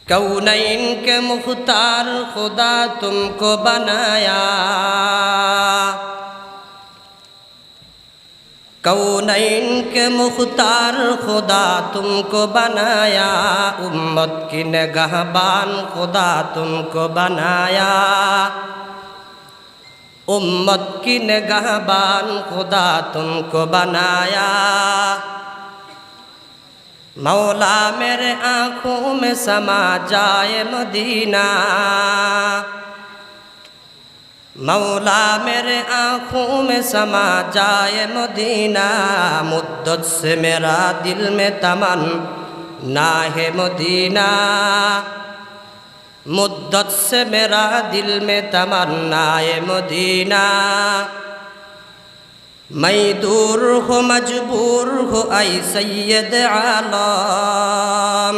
कौनैन के मुख्तार खुदा तुमको बनाया, कौनैन के मुख्तार खुदा तुमको बनाया, उम्मत की निगहबान खुदा तुमको बनाया, उम्मत की निगहबान खुदा तुमको बनाया। मौला मेरे आँखों में समा जाए मदीना, मौला मेरे आँखों में समा जाए मदीना, मुद्दत से मेरा दिल में तमन्ना है मदीना, मुद्दत से मेरा दिल में तमन्ना है मदीना। मैं दूर हो मजबूर हो ऐ सैयद आलम,